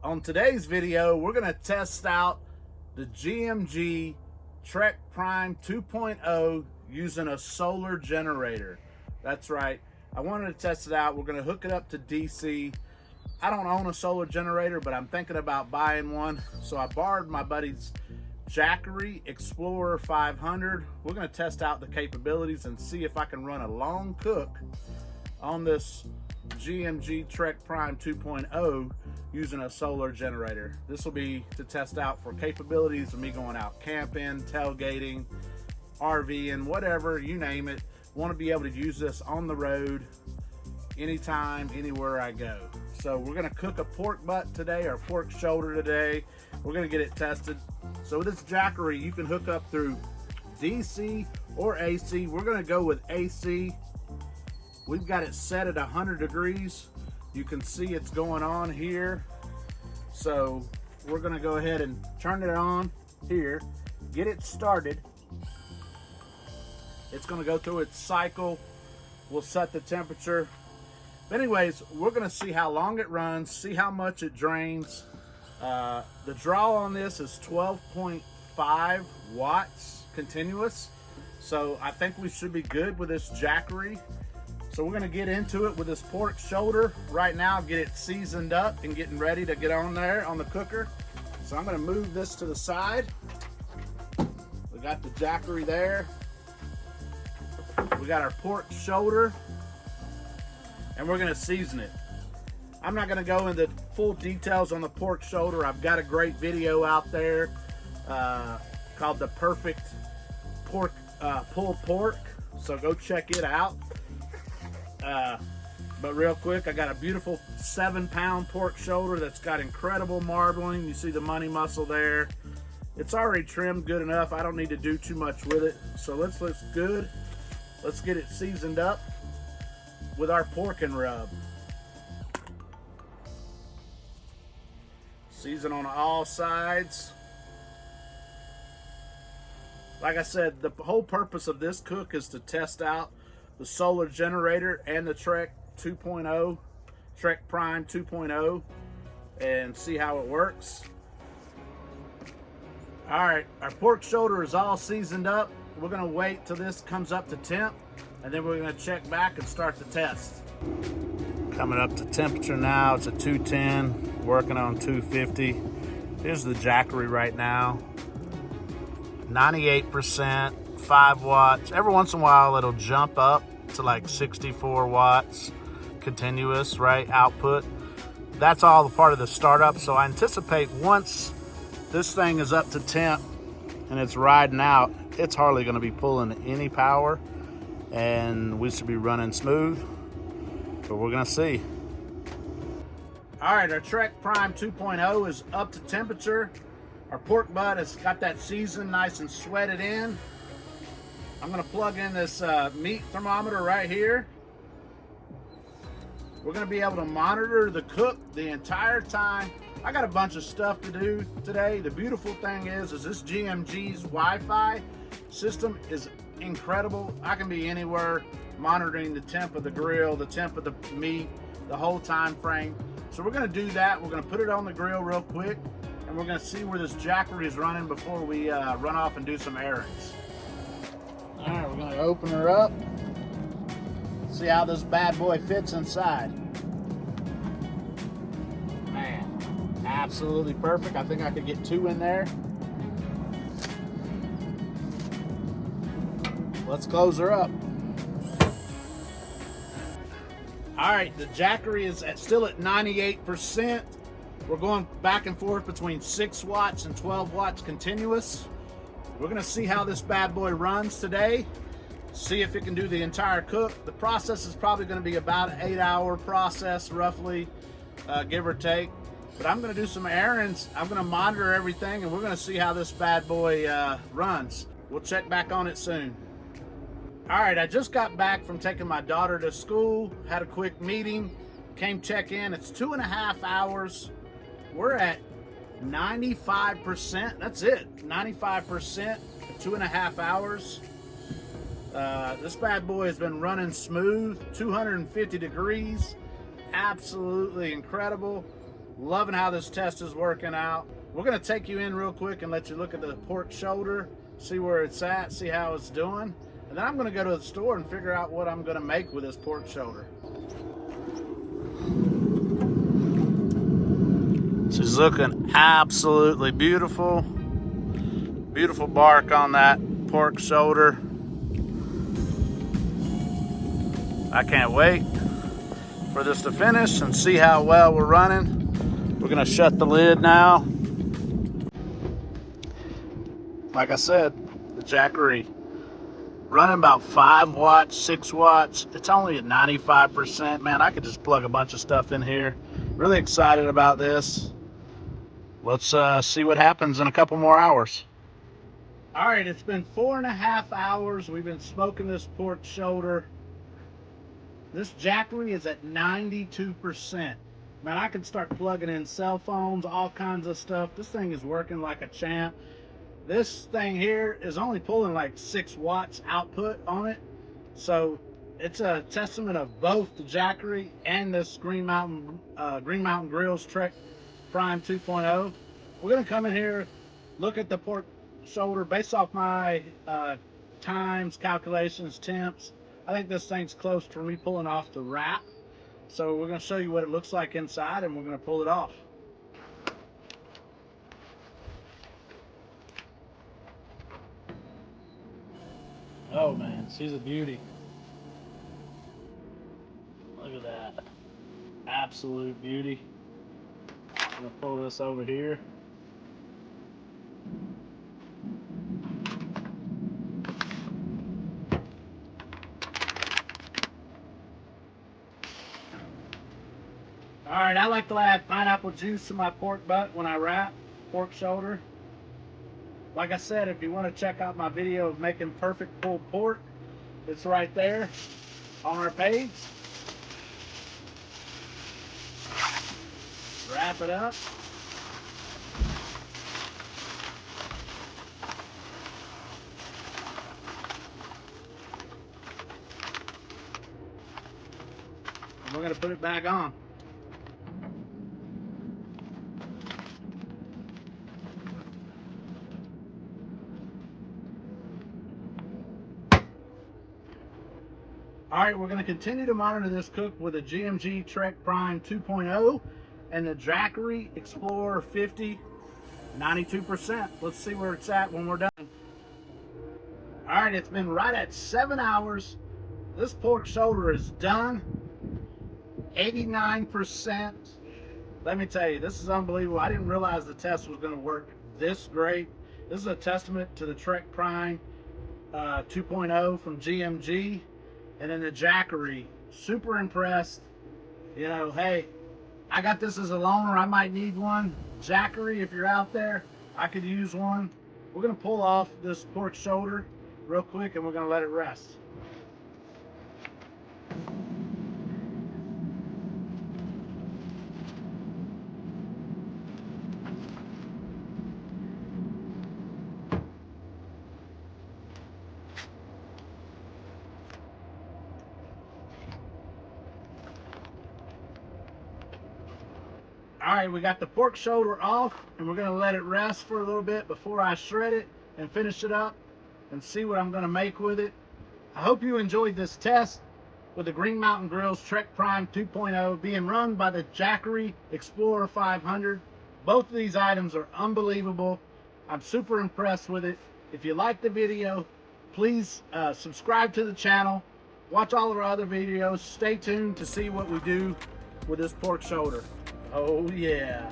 On today's video, we're going to test out the GMG Trek Prime 2.0 using a solar generator. That's right. I wanted to test it out. We're going to hook it up to DC. I don't own a solar generator, but I'm thinking about buying one. So I borrowed my buddy's Jackery Explorer 500. We're going to test out the capabilities and see if I can run a long cook on this GMG Trek Prime 2.0 using a solar generator. This will be to test out for capabilities of me going out camping, tailgating, RVing, whatever, you name it. Want to be able to use this on the road anytime, anywhere I go. So we're going to cook a pork butt today, or pork shoulder today. We're going to get it tested. So with this Jackery, you can hook up through DC or AC. We're going to go with AC. We've got it set at 100 degrees. You can see it's going on here. So we're going to go ahead and turn it on here, get it started. It's going to go through its cycle. We'll set the temperature. But anyways, we're going to see how long it runs, see how much it drains. The draw on this is 12.5 watts continuous. So I think we should be good with this Jackery. So we're going to get into it with this pork shoulder right now, get it seasoned up and getting ready to get on there on the cooker. So I'm going to move this to the side. We got the Jackery there. We got our pork shoulder, and we're going to season it. I'm not going to go into full details on the pork shoulder. I've got a great video out there called The Perfect Pork Pulled Pork, so go check it out. But real quick, I got a beautiful 7-pound pork shoulder that's got incredible marbling. You see the money muscle there. It's already trimmed good enough. I don't need to do too much with it. So let's good. Let's get it seasoned up with our pork and rub. Season on all sides. Like I said, the whole purpose of this cook is to test out the solar generator and the Trek 2.0, Trek Prime 2.0, and see how it works. All right, our pork shoulder is all seasoned up. We're gonna wait till this comes up to temp, and then we're gonna check back and start the test. Coming up to temperature now, it's a 210, working on 250. Here's the Jackery right now. 98%, 5 watts. Every once in a while it'll jump up to like 64 watts continuous, right, output. That's all the part of the startup. So I anticipate once this thing is up to temp and it's riding out, it's hardly going to be pulling any power, and we should be running smooth, but we're going to see. All right, our Trek Prime 2.0 is up to temperature. Our pork butt has got that seasoned nice and sweated in. I'm going to plug in this meat thermometer right here. We're going to be able to monitor the cook the entire time. I got a bunch of stuff to do today. The beautiful thing is this GMG's Wi-Fi system is incredible. I can be anywhere monitoring the temp of the grill, the temp of the meat, the whole time frame. So we're going to do that. We're going to put it on the grill real quick, and we're going to see where this Jackery is running before we run off and do some errands. All right, we're going to open her up. See how this bad boy fits inside. Man, absolutely perfect. I think I could get 2 in there. Let's close her up. All right, the Jackery is still at 98%. We're going back and forth between 6 watts and 12 watts continuous. We're gonna see how this bad boy runs today. See if it can do the entire cook. The process is probably gonna be about an 8-hour process, roughly, give or take. But I'm gonna do some errands. I'm gonna monitor everything, and we're gonna see how this bad boy runs. We'll check back on it soon. All right, I just got back from taking my daughter to school, had a quick meeting, came check in. It's 2.5 hours. We're at 95%. That's it, 95% for 2.5 hours. This bad boy has been running smooth, 250 degrees, absolutely incredible. Loving how this test is working out. We're gonna take you in real quick and let you look at the pork shoulder, see where it's at, see how it's doing. And then I'm gonna go to the store and figure out what I'm gonna make with this pork shoulder. She's looking absolutely beautiful. Beautiful bark on that pork shoulder. I can't wait for this to finish and see how well we're running. We're gonna shut the lid now. Like I said, the Jackery running about 5 watts, 6 watts. It's only at 95%. Man, I could just plug a bunch of stuff in here. Really excited about this. Let's see what happens in a couple more hours. All right, it's been 4.5 hours. We've been smoking this pork shoulder. This Jackery is at 92%. Man, I can start plugging in cell phones, all kinds of stuff. This thing is working like a champ. This thing here is only pulling like 6 watts output on it. So it's a testament of both the Jackery and this Green Mountain Grill's Trek Prime 2.0. We're gonna come in here, look at the pork shoulder based off my times, calculations, temps. I think this thing's close to me pulling off the wrap. So we're gonna show you what it looks like inside and we're gonna pull it off. Oh man, she's a beauty. Look at that. Absolute beauty. I'm gonna pull this over here. All right, I like to add pineapple juice to my pork butt when I wrap pork shoulder. Like I said, if you want to check out my video of making perfect pulled pork, it's right there on our page. Wrap it up. And we're going to put it back on. All right, we're going to continue to monitor this cook with a GMG Trek Prime 2.0 and the Jackery Explorer 50, 92%. Let's see where it's at when we're done. All right, it's been right at 7 hours. This pork shoulder is done. 89%. Let me tell you, this is unbelievable. I didn't realize the test was going to work this great. This is a testament to the Trek Prime 2.0 from GMG. And then the Jackery, super impressed. You know, hey, I got this as a loaner. I might need one. Jackery, if you're out there, I could use one. We're going to pull off this pork shoulder real quick and we're going to let it rest. All right, we got the pork shoulder off and we're gonna let it rest for a little bit before I shred it and finish it up and see what I'm gonna make with it. I hope you enjoyed this test with the Green Mountain Grill's Trek Prime 2.0 being run by the Jackery Explorer 500. Both of these items are unbelievable. I'm super impressed with it. If you like the video, please subscribe to the channel. Watch all of our other videos. Stay tuned to see what we do with this pork shoulder. Oh yeah.